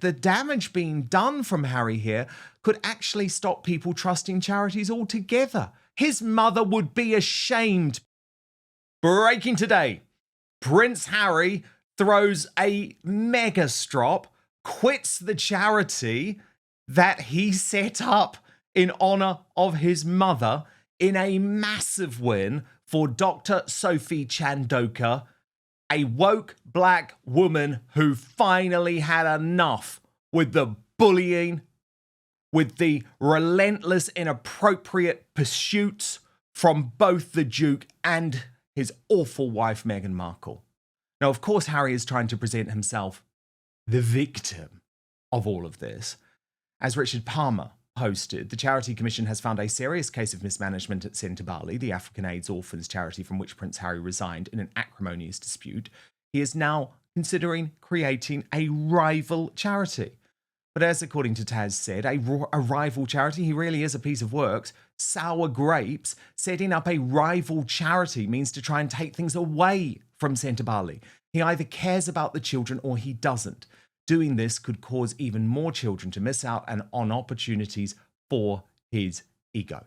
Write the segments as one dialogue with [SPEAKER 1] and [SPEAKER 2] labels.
[SPEAKER 1] the damage being done from Harry here could actually stop people trusting charities altogether. His mother would be ashamed. Breaking today, Prince Harry throws a mega strop, quits the charity that he set up in honor of his mother in a massive win for Dr. Sophie Chandoka, a woke black woman who finally had enough with the bullying, with the relentless, inappropriate pursuits from both the Duke and his awful wife, Meghan Markle. Now, of course, Harry is trying to present himself the victim of all of this. As Richard Palmer posted, the Charity Commission has found a serious case of mismanagement at Centre Bali, the African AIDS orphans charity from which Prince Harry resigned in an acrimonious dispute. He is now considering creating a rival charity. But as according to Taz said, a rival charity, he really is a piece of works. Sour grapes. Setting up a rival charity means to try and take things away from Centre Bali. He either cares about the children or he doesn't. Doing this could cause even more children to miss out on opportunities for his ego.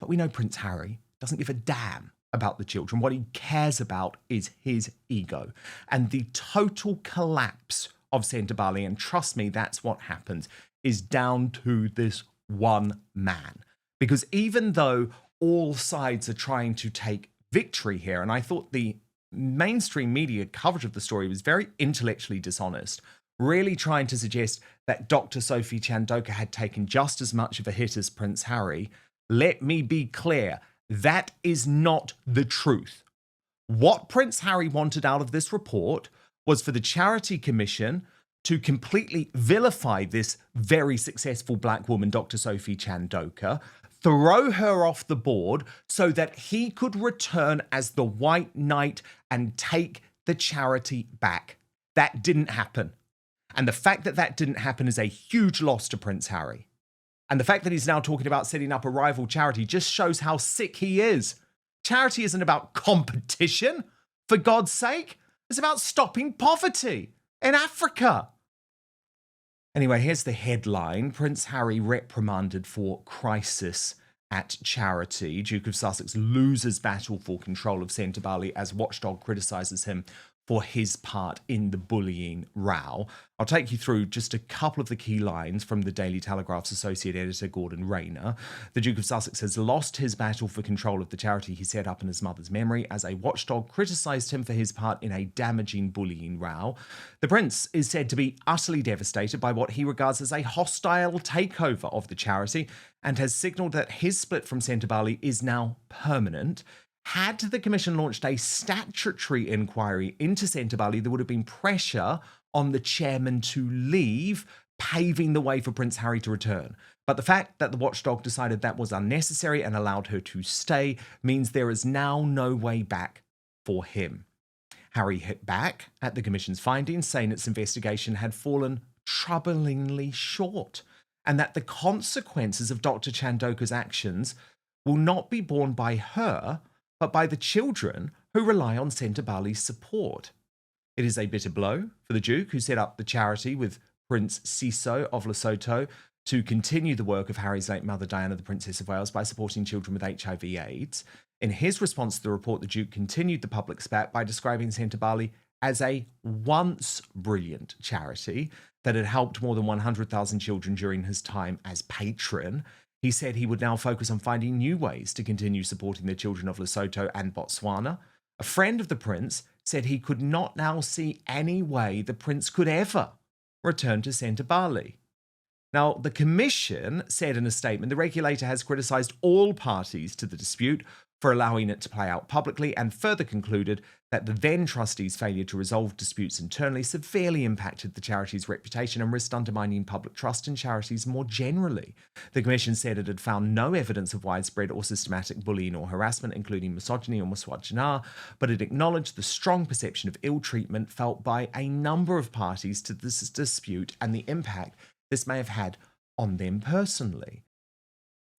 [SPEAKER 1] But we know Prince Harry doesn't give a damn about the children. What he cares about is his ego and the total collapse of Centre Bali. And trust me, that's what happens, is down to this one man. Because even though all sides are trying to take victory here, and I thought the mainstream media coverage of the story was very intellectually dishonest, really trying to suggest that Dr. Sophie Chandoka had taken just as much of a hit as Prince Harry. Let me be clear, that is not the truth. What Prince Harry wanted out of this report was for the Charity Commission to completely vilify this very successful black woman, Dr. Sophie Chandoka, throw her off the board so that he could return as the White Knight and take the charity back. That didn't happen. And the fact that that didn't happen is a huge loss to Prince Harry. And the fact that he's now talking about setting up a rival charity just shows how sick he is. Charity isn't about competition, for God's sake. It's about stopping poverty in Africa. Anyway, here's the headline. Prince Harry reprimanded for crisis at charity. Duke of Sussex loses battle for control of Centre Bali as Watchdog criticises him for his part in the bullying row. I'll take you through just a couple of the key lines from the Daily Telegraph's associate editor, Gordon Rayner. The Duke of Sussex has lost his battle for control of the charity he set up in his mother's memory as a watchdog criticised him for his part in a damaging bullying row. The Prince is said to be utterly devastated by what he regards as a hostile takeover of the charity and has signalled that his split from Centre Bali is now permanent. Had the Commission launched a statutory inquiry into Centre Bali, there would have been pressure on the chairman to leave, paving the way for Prince Harry to return. But the fact that the watchdog decided that was unnecessary and allowed her to stay means there is now no way back for him. Harry hit back at the Commission's findings, saying its investigation had fallen troublingly short and that the consequences of Dr. Chandoka's actions will not be borne by her, but by the children who rely on Centre Bali's support. It is a bitter blow for the Duke, who set up the charity with Prince Siso of Lesotho to continue the work of Harry's late mother, Diana, the Princess of Wales, by supporting children with HIV/AIDS. In his response to the report, the Duke continued the public spat by describing Centre Bali as a once brilliant charity that had helped more than 100,000 children during his time as patron. He said he would now focus on finding new ways to continue supporting the children of Lesotho and Botswana. A friend of the Prince said he could not now see any way the Prince could ever return to Centre Bali. Now, the Commission said in a statement the regulator has criticised all parties to the dispute for allowing it to play out publicly and further concluded that the then trustees' failure to resolve disputes internally severely impacted the charity's reputation and risked undermining public trust in charities more generally. The Commission said it had found no evidence of widespread or systematic bullying or harassment, including misogyny or misogynia, but it acknowledged the strong perception of ill treatment felt by a number of parties to this dispute and the impact this may have had on them personally.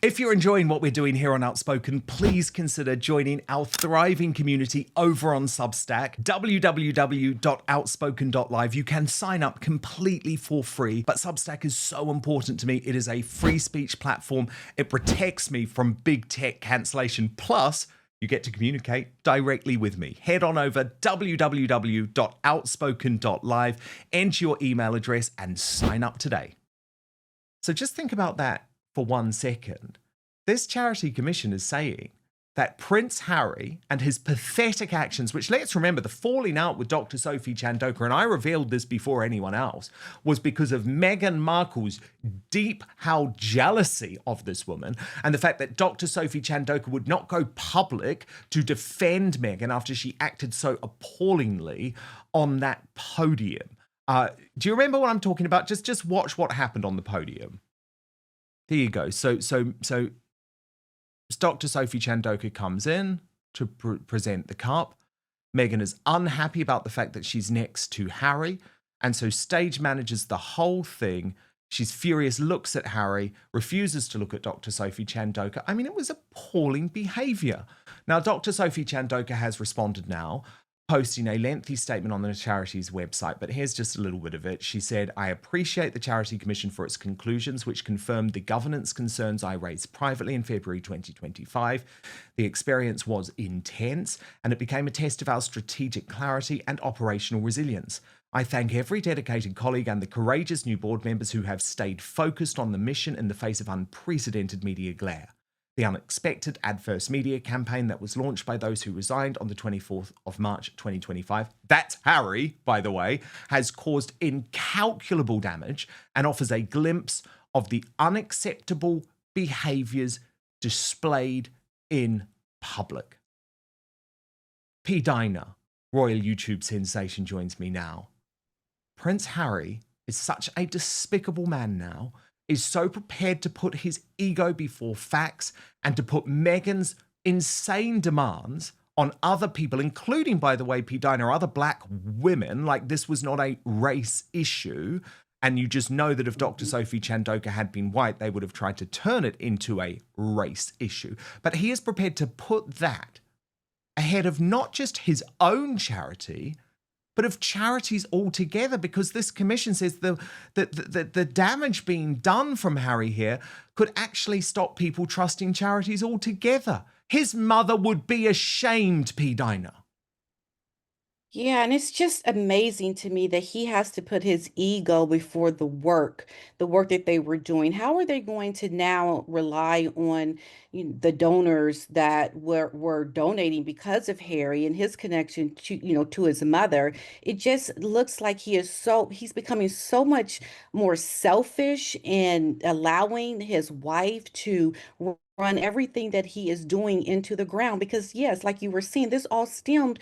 [SPEAKER 1] If you're enjoying what we're doing here on Outspoken, please consider joining our thriving community over on Substack, www.outspoken.live. You can sign up completely for free, but Substack is so important to me. It is a free speech platform. It protects me from big tech cancellation. Plus, you get to communicate directly with me. Head on over www.outspoken.live, enter your email address, and sign up today. So just think about that for 1 second. This charity commission is saying that Prince Harry and his pathetic actions, which, let's remember, the falling out with Dr. Sophie Chandoka, and I revealed this before anyone else, was because of Meghan Markle's deep-held jealousy of this woman and the fact that Dr. Sophie Chandoka would not go public to defend Meghan after she acted so appallingly on that podium. Do you remember what I'm talking about? Just watch what happened on the podium. There you go. So Dr. Sophie Chandoka comes in to present the cup. Meghan is unhappy about the fact that she's next to Harry, and so stage manages the whole thing. She's furious, looks at Harry, refuses to look at Dr. Sophie Chandoka. I mean, it was appalling behavior. Now, Dr. Sophie Chandoka has responded now, posting a lengthy statement on the charity's website, but here's just a little bit of it. She said, "I appreciate the Charity Commission for its conclusions, which confirmed the governance concerns I raised privately in February 2025. The experience was intense, and it became a test of our strategic clarity and operational resilience. I thank every dedicated colleague and the courageous new board members who have stayed focused on the mission in the face of unprecedented media glare. The unexpected adverse media campaign that was launched by those who resigned on the 24th of March 2025, that's Harry, by the way, has caused incalculable damage and offers a glimpse of the unacceptable behaviours displayed in public." P-Dina, royal YouTube sensation, joins me now. Prince Harry is such a despicable man now, is so prepared to put his ego before facts and to put Meghan's insane demands on other people, including, by the way, P-Dina, other black women, like this was not a race issue. And you just know that if Dr. Sophie Chandoka had been white, they would have tried to turn it into a race issue. But he is prepared to put that ahead of not just his own charity, but of charities altogether, because this commission says the damage being done from Harry here could actually stop people trusting charities altogether. His mother would be ashamed, P-Dina.
[SPEAKER 2] Yeah, and it's just amazing to me that he has to put his ego before the work that they were doing. How are they going to now rely on the donors that were donating because of Harry and his connection to, to his mother? It just looks like he's becoming so much more selfish and allowing his wife to run everything that he is doing into the ground. Because yes, like you were saying, this all stemmed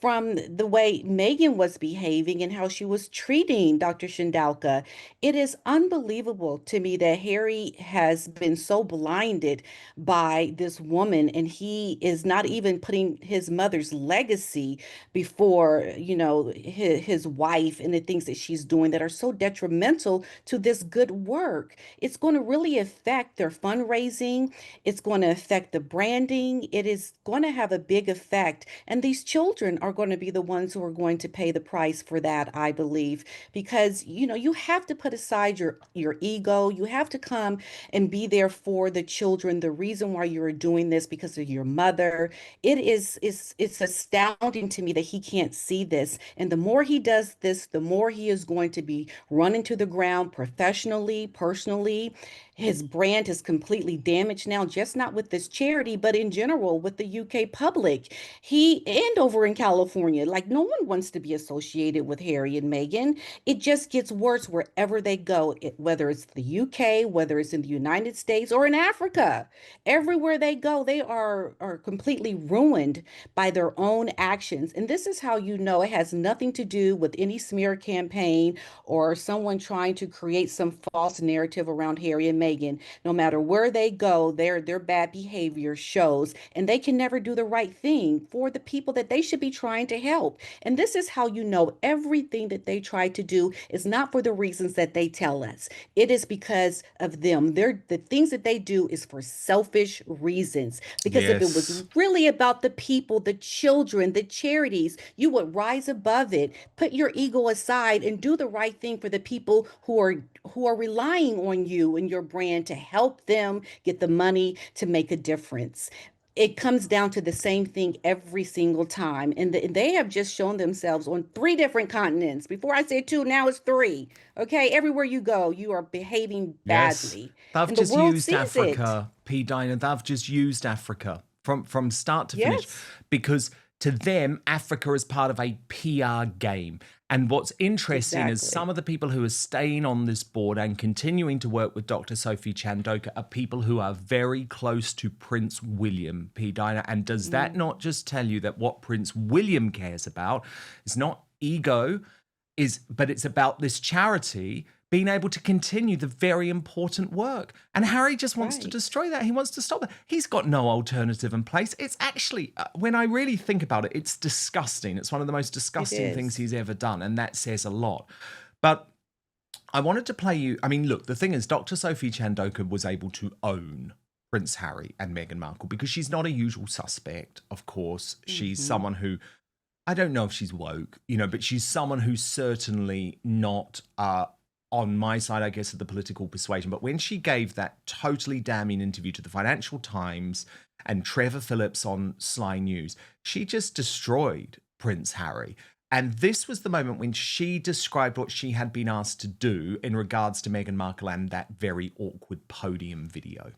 [SPEAKER 2] from the way Meghan was behaving and how she was treating Dr. Shindalka. It is unbelievable to me that Harry has been so blinded by this woman, and he is not even putting his mother's legacy before, his wife and the things that she's doing that are so detrimental to this good work. It's going to really affect their fundraising. It's going to affect the branding. It is going to have a big effect. And these children are going to be the ones who are going to pay the price for that, I believe, because you have to put aside your ego. You have to come and be there for the children. The reason why you're doing this because of your mother. It's astounding to me that he can't see this. And the more he does this, the more he is going to be running to the ground professionally, personally. His brand is completely damaged now, just not with this charity, but in general with the UK public. And over in California, like no one wants to be associated with Harry and Meghan. It just gets worse wherever they go, whether it's the UK, whether it's in the United States or in Africa. Everywhere they go, they are completely ruined by their own actions. And this is how you know it has nothing to do with any smear campaign or someone trying to create some false narrative around Harry and Meghan. No matter where they go, their bad behavior shows, and they can never do the right thing for the people that they should be trying trying to help. And this is how you know everything that they try to do is not for the reasons that they tell us. It is because of them. The things that they do is for selfish reasons. Because if it was
[SPEAKER 1] Yes.
[SPEAKER 2] really about the people, the children, the charities, you would rise above it, put your ego aside, and do the right thing for the people who are relying on you and your brand to help them get the money to make a difference. It comes down to the same thing every single time. And they have just shown themselves on three different continents. Before I said two, now it's three. Okay. Everywhere you go, you are behaving
[SPEAKER 1] Yes.
[SPEAKER 2] badly.
[SPEAKER 1] They've
[SPEAKER 2] And the
[SPEAKER 1] just
[SPEAKER 2] world
[SPEAKER 1] used
[SPEAKER 2] sees it.
[SPEAKER 1] Africa, P-Dina. They've just used Africa from start to finish
[SPEAKER 2] Yes,
[SPEAKER 1] because to them, Africa is part of a PR game. And what's interesting is some
[SPEAKER 2] exactly.
[SPEAKER 1] of the people who are staying on this board and continuing to work with Dr. Sophie Chandoka are people who are very close to Prince William, P-Dina. And does that
[SPEAKER 2] Mm,
[SPEAKER 1] not just tell you that what Prince William cares about is not ego, but it's about this charity being able to continue the very important work. And Harry just wants to
[SPEAKER 2] right.
[SPEAKER 1] destroy that. He wants to stop that. He's got no alternative in place. It's actually, when I really think about it, it's disgusting. It's one of the most
[SPEAKER 2] It
[SPEAKER 1] disgusting things
[SPEAKER 2] is.
[SPEAKER 1] he's ever done. And that says a lot. But I wanted to play you. I mean, look, the thing is, Dr. Sophie Chandoka was able to own Prince Harry and Meghan Markle because she's not a usual suspect, of course. She's
[SPEAKER 2] Hmm.
[SPEAKER 1] someone who I don't know if she's woke, but she's someone who's certainly not on my side, I guess, of the political persuasion. But when she gave that totally damning interview to the Financial Times and Trevor Phillips on Sly News, she just destroyed Prince Harry. And this was the moment when she described what she had been asked to do in regards to Meghan Markle and that very awkward podium video.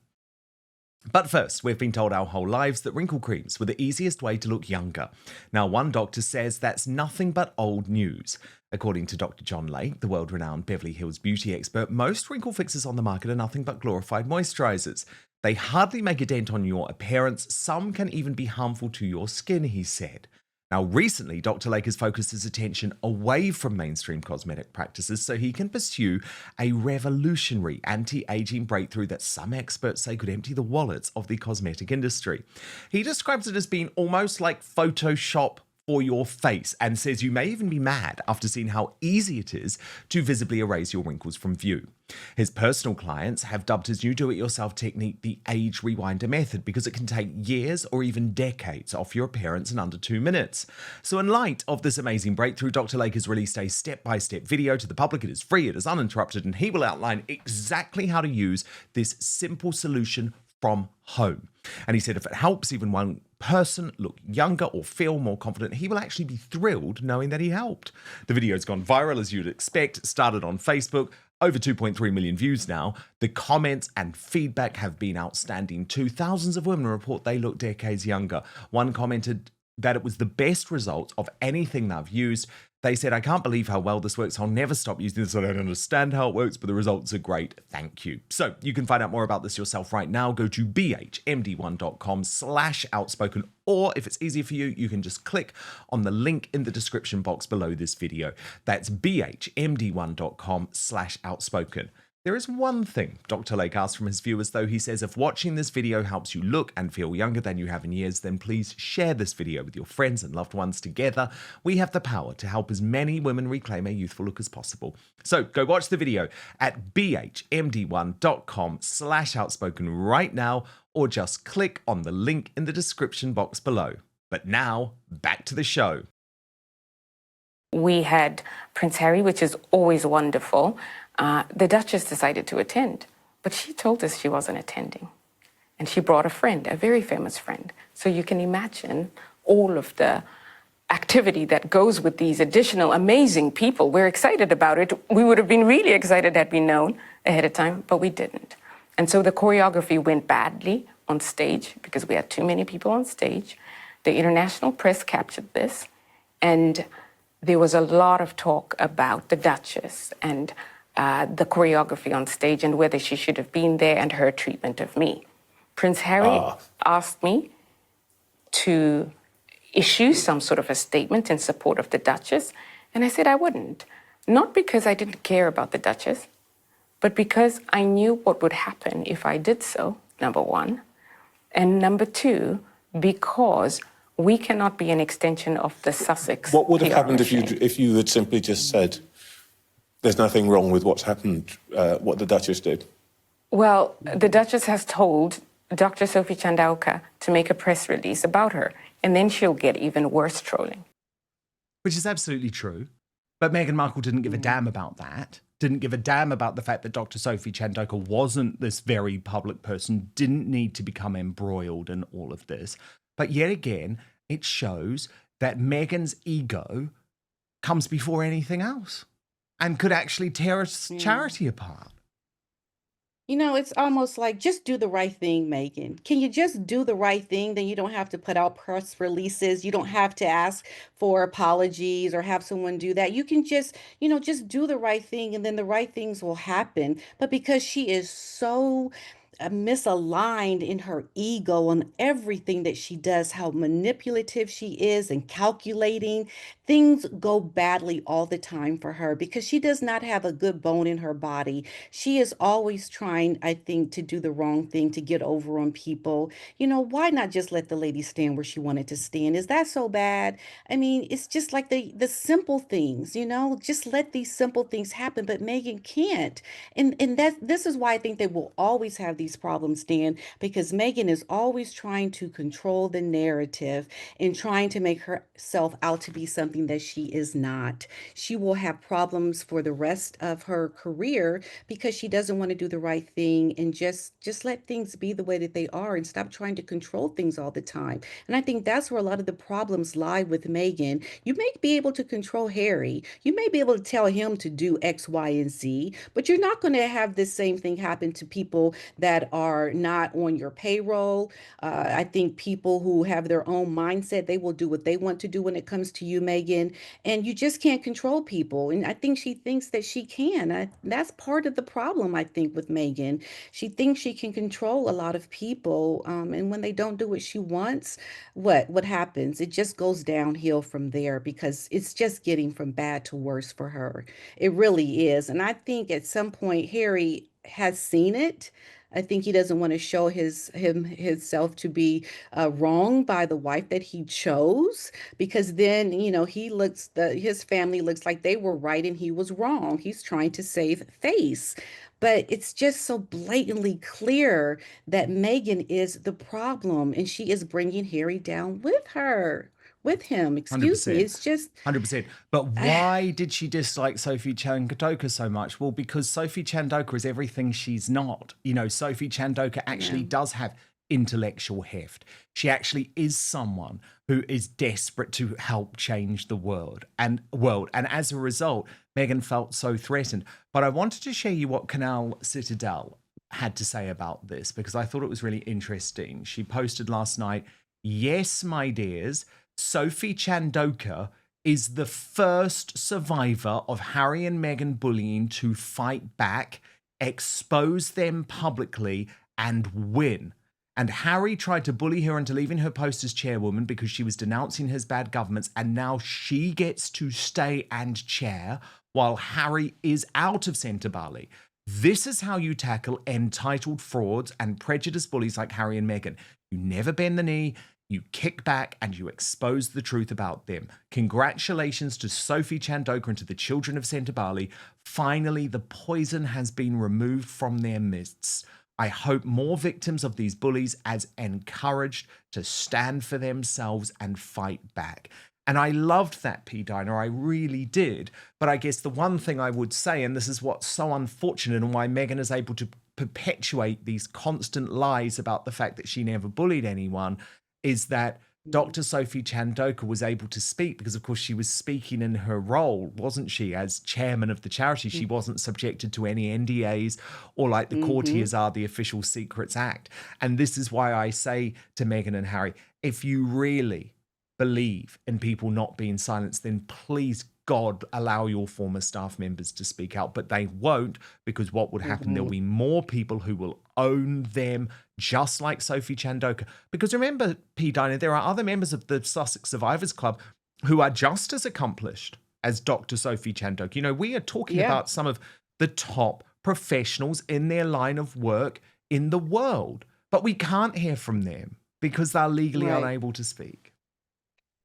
[SPEAKER 1] But first, we've been told our whole lives that wrinkle creams were the easiest way to look younger. Now, one doctor says that's nothing but old news. According to Dr. John Lake, the world-renowned Beverly Hills beauty expert, most wrinkle fixes on the market are nothing but glorified moisturizers. They hardly make a dent on your appearance. Some can even be harmful to your skin, he said. Now, recently, Dr. Lake has focused his attention away from mainstream cosmetic practices so he can pursue a revolutionary anti-aging breakthrough that some experts say could empty the wallets of the cosmetic industry. He describes it as being almost like Photoshop for your face and says you may even be mad after seeing how easy it is to visibly erase your wrinkles from view. His personal clients have dubbed his new do-it-yourself technique the age rewinder method because it can take years or even decades off your appearance in under 2 minutes. So in light of this amazing breakthrough, Dr. Lake has released a step-by-step video to the public. It is free, it is uninterrupted, and he will outline exactly how to use this simple solution from home. And he said if it helps even one person look younger or feel more confident, he will actually be thrilled knowing that he helped. The video's gone viral as you'd expect, started on Facebook, over 2.3 million views now. The comments and feedback have been outstanding too. Thousands of women report they look decades younger. One commented that it was the best result of anything they've used. They said, I can't believe how well this works. I'll never stop using this. I don't understand how it works, but the results are great. Thank you. So you can find out more about this yourself right now. Go to bhmd1.com/outspoken, or if it's easier for you, you can just click on the link in the description box below this video. That's bhmd1.com/outspoken. There is one thing Dr. Lake asks from his viewers, though. He says, if watching this video helps you look and feel younger than you have in years, then please share this video with your friends and loved ones. Together, we have the power to help as many women reclaim a youthful look as possible. So go watch the video at bhmd1.com/outspoken right now, or just click on the link in the description box below. But now, back to the show.
[SPEAKER 3] We had Prince Harry, which is always wonderful. The Duchess decided to attend, but she told us she wasn't attending. And she brought a friend, a very famous friend. So you can imagine all of the activity that goes with these additional amazing people. We're excited about it. We would have been really excited had we known ahead of time, but we didn't. And so the choreography went badly on stage because we had too many people on stage. The international press captured this, and there was a lot of talk about the Duchess and the choreography on stage and whether she should have been there and her treatment of me. Prince Harry asked me to issue some sort of a statement in support of the Duchess, and I said I wouldn't. Not because I didn't care about the Duchess, but because I knew what would happen if I did so, number one. And number two, because We cannot be an extension of the Sussex
[SPEAKER 4] What would have
[SPEAKER 3] PR
[SPEAKER 4] happened
[SPEAKER 3] machine.
[SPEAKER 4] if you had simply just said, there's nothing wrong with what's happened, what the Duchess did?
[SPEAKER 3] Well, the Duchess has told Dr. Sophie Chandauka to make a press release about her, and then she'll get even worse trolling.
[SPEAKER 1] Which is absolutely true. But Meghan Markle didn't give a damn about that. Didn't give a damn about the fact that Dr. Sophie Chandauka wasn't this very public person, didn't need to become embroiled in all of this. But yet again, it shows that Meghan's ego comes before anything else and could actually tear a charity apart.
[SPEAKER 2] You know, it's almost like just do the right thing, Megan. Can you just do the right thing? Then you don't have to put out press releases. You don't have to ask for apologies or have someone do that. You can just, just do the right thing and then the right things will happen. But because she is so misaligned in her ego on everything that she does, how manipulative she is and calculating, things go badly all the time for her because she does not have a good bone in her body. She is always trying, I think, to do the wrong thing, to get over on people. Why not just let the lady stand where she wanted to stand? Is that so bad? I mean, it's just like the simple things, just let these simple things happen, but Megan can't. And this is why I think they will always have these problems, Dan, because Megan is always trying to control the narrative and trying to make herself out to be something that she is not. She will have problems for the rest of her career because she doesn't want to do the right thing and just let things be the way that they are and stop trying to control things all the time. And I think that's where a lot of the problems lie with Megan. You may be able to control Harry. You may be able to tell him to do X, Y, and Z, but you're not going to have this same thing happen to people that are not on your payroll. I think people who have their own mindset, they will do what they want to do when it comes to you, Megan. And you just can't control people. And I think she thinks that she can. That's part of the problem, I think, with Megan. She thinks she can control a lot of people. And when they don't do what she wants, what happens? It just goes downhill from there because it's just getting from bad to worse for her. It really is. And I think at some point Harry has seen it. I think he doesn't want to show himself to be wrong by the wife that he chose, because then his family looks like they were right and he was wrong. He's trying to save face. But it's just so blatantly clear that Megan is the problem and she is bringing Harry down with him. Excuse me.
[SPEAKER 1] 100%.
[SPEAKER 2] It's just
[SPEAKER 1] 100%. But why did she dislike Sophie Chandauka so much? Well, because Sophie Chandauka is everything she's not. Sophie Chandauka actually does have intellectual heft. She actually is someone who is desperate to help change the world. And as a result, Meghan felt so threatened. But I wanted to share you what Canal Citadel had to say about this because I thought it was really interesting. She posted last night, "Yes, my dears, Sophie Chandauka is the first survivor of Harry and Meghan bullying to fight back, expose them publicly, and win. And Harry tried to bully her into leaving her post as chairwoman because she was denouncing his bad governments, and now she gets to stay and chair while Harry is out of Centre Bali. This is how you tackle entitled frauds and prejudiced bullies like Harry and Meghan. You never bend the knee. You kick back and you expose the truth about them. Congratulations to Sophie Chandauka and to the children of Centre Bali. Finally, the poison has been removed from their midst. I hope more victims of these bullies as encouraged to stand for themselves and fight back." And I loved that, P-Dina, I really did. But I guess the one thing I would say, and this is what's so unfortunate and why Meghan is able to perpetuate these constant lies about the fact that she never bullied anyone, is that Dr. Sophie Chandauka was able to speak because, of course, she was speaking in her role, wasn't she, as chairman of the charity. She wasn't subjected to any NDAs or like the courtiers are the Official Secrets Act. And this is why I say to Meghan and Harry, if you really believe in people not being silenced, then please, God, allow your former staff members to speak out. But they won't, because what would happen? There'll be more people who will own them, just like Sophie Chandauka. Because remember, P-Dina, there are other members of the Sussex Survivors Club who are just as accomplished as Dr. Sophie Chandauka. We are talking about some of the top professionals in their line of work in the world, but we can't hear from them because they're legally unable to speak.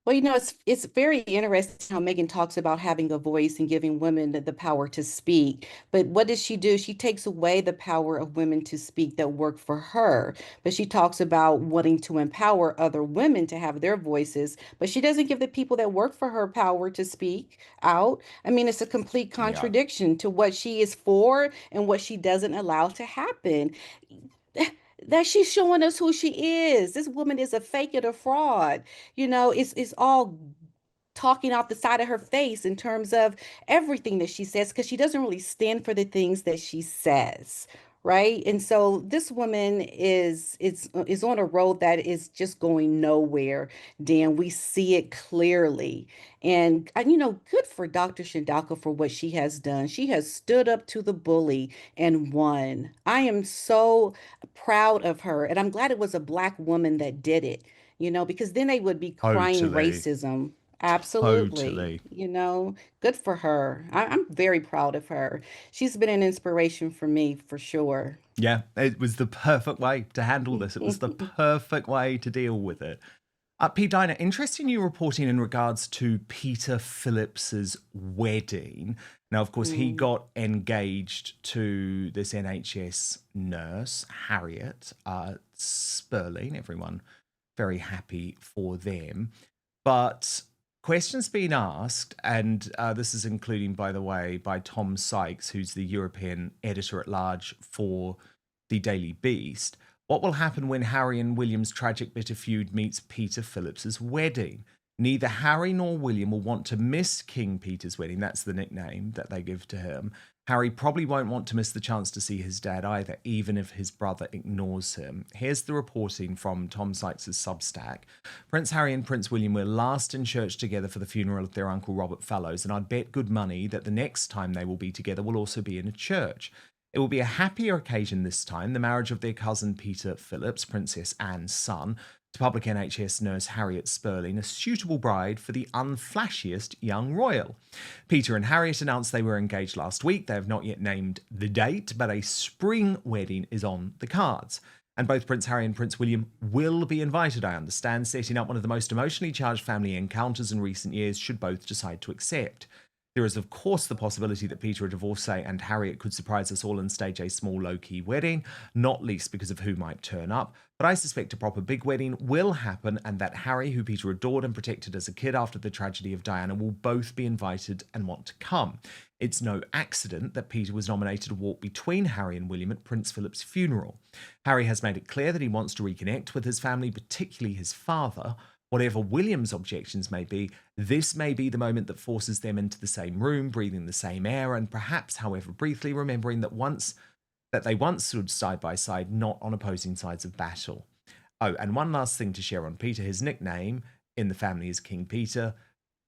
[SPEAKER 2] Well, it's very interesting how Megan talks about having a voice and giving women the power to speak. But what does she do? She takes away the power of women to speak that work for her. But she talks about wanting to empower other women to have their voices, but she doesn't give the people that work for her power to speak out. I mean, it's a complete
[SPEAKER 1] Yeah.
[SPEAKER 2] contradiction to what she is for and what she doesn't allow to happen. That she's showing us who she is. This woman is a fake and a fraud. It's all talking off the side of her face in terms of everything that she says because she doesn't really stand for the things that she says, right? And so this woman is on a road that is just going nowhere. Dan, we see it clearly. And good for Dr. Shindaka for what she has done. She has stood up to the bully and won. I am so proud of her, and I'm glad it was a black woman that did it, because then they would be crying
[SPEAKER 1] Totally.
[SPEAKER 2] racism. Absolutely.
[SPEAKER 1] Totally.
[SPEAKER 2] Good for her. I'm very proud of her. She's been an inspiration for me for sure.
[SPEAKER 1] Yeah, it was the perfect way to handle this. It was the perfect way to deal with it. P-Dina, interesting you reporting in regards to Peter Phillips's wedding. Now, of course, he
[SPEAKER 2] Mm.
[SPEAKER 1] got engaged to this NHS nurse, Harriet Sperling. Everyone very happy for them. But questions being asked, and this is including, by the way, by Tom Sykes, who's the European editor at large for the Daily Beast. What will happen when Harry and William's tragic bitter feud meets Peter Phillips's wedding? Neither Harry nor William will want to miss King Peter's wedding. That's the nickname that they give to him. Harry probably won't want to miss the chance to see his dad either, even if his brother ignores him. Here's the reporting from Tom Sykes' Substack. Prince Harry and Prince William were last in church together for the funeral of their uncle Robert Fallows, and I'd bet good money that the next time they will be together will also be in a church. It will be a happier occasion this time, the marriage of their cousin Peter Phillips, Princess Anne's son, to public NHS nurse Harriet Sperling, a suitable bride for the unflashiest young royal. Peter and Harriet announced they were engaged last week. They have not yet named the date, but a spring wedding is on the cards. And both Prince Harry and Prince William will be invited, I understand, setting up one of the most emotionally charged family encounters in recent years should both decide to accept. There is, of course, the possibility that Peter, a divorcee, and Harriet could surprise us all and stage a small low-key wedding, not least because of who might turn up. But I suspect a proper big wedding will happen and that Harry, who Peter adored and protected as a kid after the tragedy of Diana, will both be invited and want to come. It's no accident that Peter was nominated to walk between Harry and William at Prince Philip's funeral. Harry has made it clear that he wants to reconnect with his family, particularly his father. Whatever William's objections may be, this may be the moment that forces them into the same room, breathing the same air, and perhaps, however briefly, remembering that they once stood side by side, not on opposing sides of battle. Oh, and one last thing to share on Peter. His nickname in the family is King Peter.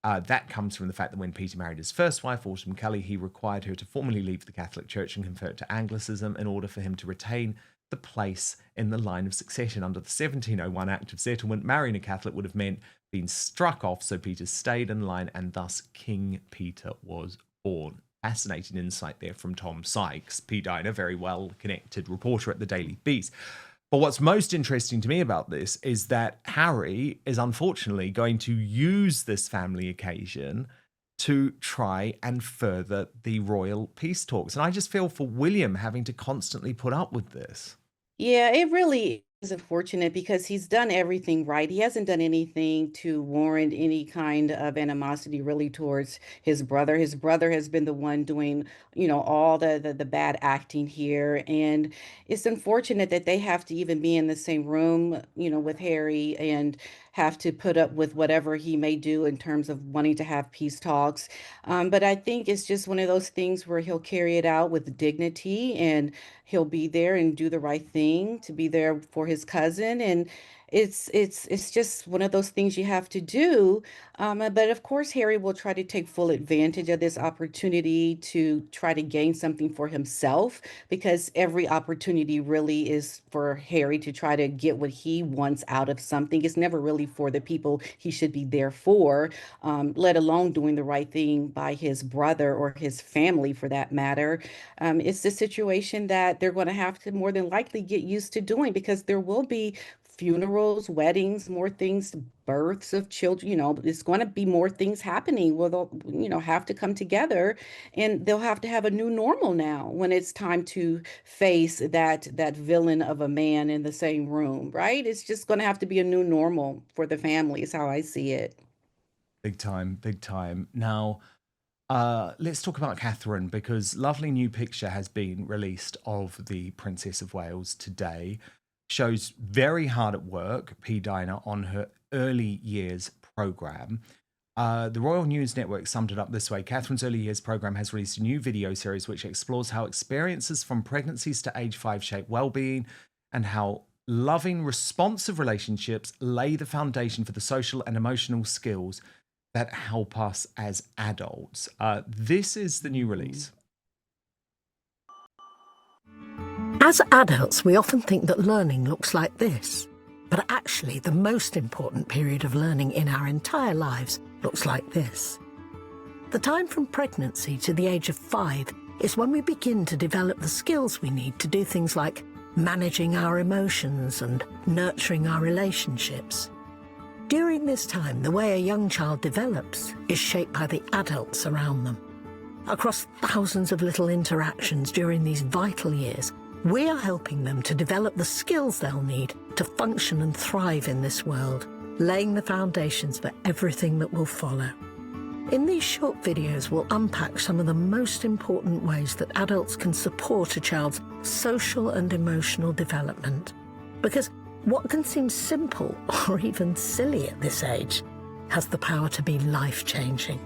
[SPEAKER 1] That comes from the fact that when Peter married his first wife, Autumn Kelly, he required her to formally leave the Catholic Church and convert to Anglicanism in order for him to retain the place in the line of succession. Under the 1701 Act of Settlement, marrying a Catholic would have meant being struck off, so Peter stayed in line, and thus King Peter was born. Fascinating insight there from Tom Sykes, P-Dina, very well-connected reporter at the Daily Beast. But what's most interesting to me about this is that Harry is unfortunately going to use this family occasion to try and further the royal peace talks. And I just feel for William having to constantly put up with this.
[SPEAKER 2] Yeah, it really is unfortunate because he's done everything right. He hasn't done anything to warrant any kind of animosity really towards his brother. His brother has been the one doing, all the bad acting here. And it's unfortunate that they have to even be in the same room, with Harry and have to put up with whatever he may do in terms of wanting to have peace talks. But I think it's just one of those things where he'll carry it out with dignity and he'll be there and do the right thing to be there for his cousin. And it's just one of those things you have to do. But of course, Harry will try to take full advantage of this opportunity to try to gain something for himself, because every opportunity really is for Harry to try to get what he wants out of something. It's never really for the people he should be there for, let alone doing the right thing by his brother or his family for that matter. It's the situation that they're going to have to more than likely get used to doing, because there will be funerals, weddings, more things, births of children. It's going to be more things happening where they'll, have to come together, and they'll have to have a new normal now when it's time to face that villain of a man in the same room, right? It's just going to have to be a new normal for the family, is how I see it.
[SPEAKER 1] Big time, big time. Now, let's talk about Catherine, because lovely new picture has been released of the Princess of Wales today. Shows very hard at work, P-Dina, on her early years program. The Royal News Network summed it up this way: Catherine's early years program has released a new video series which explores how experiences from pregnancies to age 5 shape well-being, and how loving, responsive relationships lay the foundation for the social and emotional skills that help us as adults. This is the new release.
[SPEAKER 5] As adults, we often think that learning looks like this. But actually, the most important period of learning in our entire lives looks like this. The time from pregnancy to the age of 5 is when we begin to develop the skills we need to do things like managing our emotions and nurturing our relationships. During this time, the way a young child develops is shaped by the adults around them. Across thousands of little interactions during these vital years, we are helping them to develop the skills they'll need to function and thrive in this world, laying the foundations for everything that will follow. In these short videos, we'll unpack some of the most important ways that adults can support a child's social and emotional development. Because what can seem simple or even silly at this age has the power to be life-changing.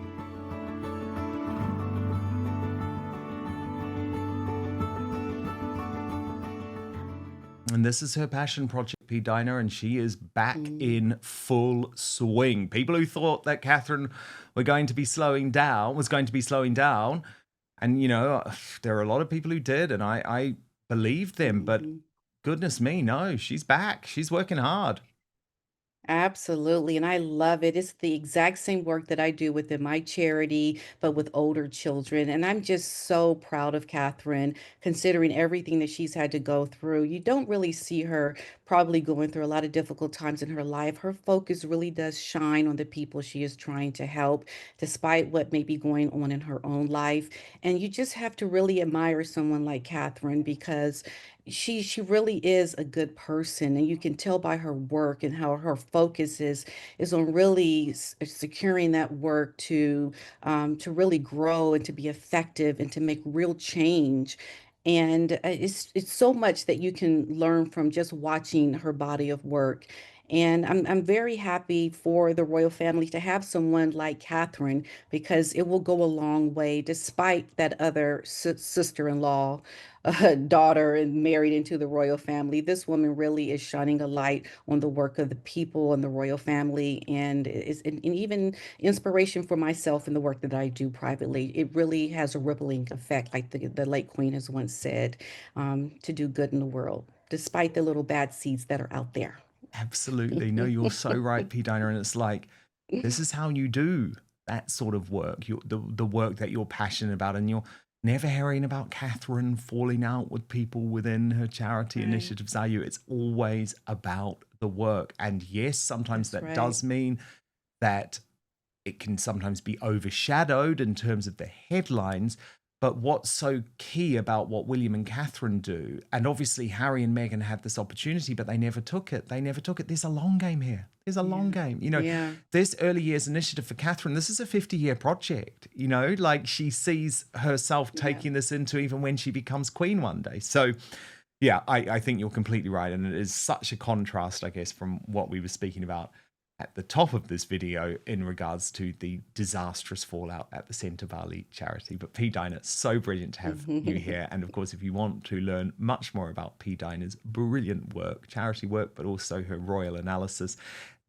[SPEAKER 1] And this is her passion project, P-Dina, and she is back in full swing. People who thought that Catherine was going to be slowing down, and there are a lot of people who did, and I believed them, but goodness me, no, she's back. She's working hard.
[SPEAKER 2] Absolutely. And I love it. It's the exact same work that I do within my charity, but with older children. And I'm just so proud of Catherine, considering everything that she's had to go through. You don't really see her probably going through a lot of difficult times in her life. Her focus really does shine on the people she is trying to help, despite what may be going on in her own life. And you just have to really admire someone like Catherine, because she really is a good person, and you can tell by her work and how her focus is on really securing that work to really grow and to be effective and to make real change. And it's so much that you can learn from just watching her body of work. And I'm very happy for the royal family to have someone like Catherine, because it will go a long way, despite that other sister-in-law, daughter, and married into the royal family. This woman really is shining a light on the work of the people and the royal family, and is and even inspiration for myself in the work that I do privately. It really has a rippling effect, like the late Queen has once said, to do good in the world, despite the little bad seeds that are out there.
[SPEAKER 1] Absolutely. No, you're so right, P-Dina, and it's like, this is how you do that sort of work, the work that you're passionate about, and you're never hearing about Catherine falling out with people within her charity
[SPEAKER 2] Right.
[SPEAKER 1] initiatives, are you? It's always about the work. And yes, sometimes
[SPEAKER 2] That's
[SPEAKER 1] that
[SPEAKER 2] right.
[SPEAKER 1] does mean that it can sometimes be overshadowed in terms of the headlines. But what's so key about what William and Catherine do, and obviously Harry and Meghan had this opportunity, but they never took it. There's a long game here. There's a long game.
[SPEAKER 2] Yeah.
[SPEAKER 1] This early years initiative for Catherine, this is a 50-year project. Like she sees herself taking this into even when she becomes queen one day. So yeah, I think you're completely right. And it is such a contrast, I guess, from what we were speaking about at the top of this video in regards to the disastrous fallout at the Centre Valley charity. But P-Dina, it's so brilliant to have you here. And of course, if you want to learn much more about P-Dina's brilliant work, charity work, but also her royal analysis,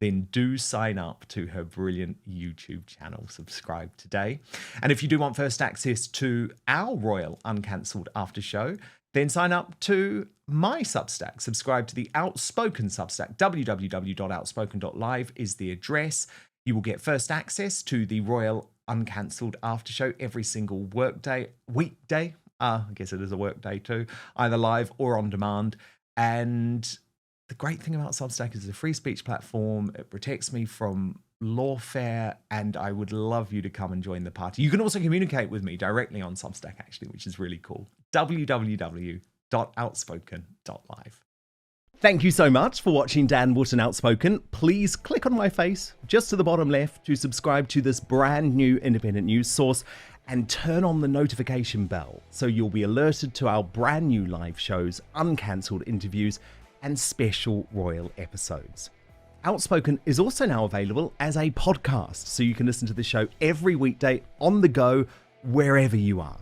[SPEAKER 1] then do sign up to her brilliant YouTube channel. Subscribe today. And if you do want first access to our Royal Uncancelled After Show, then sign up to my Substack. Subscribe to the Outspoken Substack. www.outspoken.live is the address. You will get first access to the Royal Uncancelled After Show every single weekday. I guess it is a workday too, either live or on demand. And the great thing about Substack is it's a free speech platform. It protects me from lawfare, and I would love you to come and join the party. You can also communicate with me directly on Substack, actually, which is really cool. www.outspoken.live.
[SPEAKER 6] Thank you so much for watching Dan Wootton Outspoken. Please click on my face just to the bottom left to subscribe to this brand new independent news source and turn on the notification bell so you'll be alerted to our brand new live shows, uncancelled interviews, and special royal episodes. Outspoken is also now available as a podcast, so you can listen to the show every weekday on the go, wherever you are.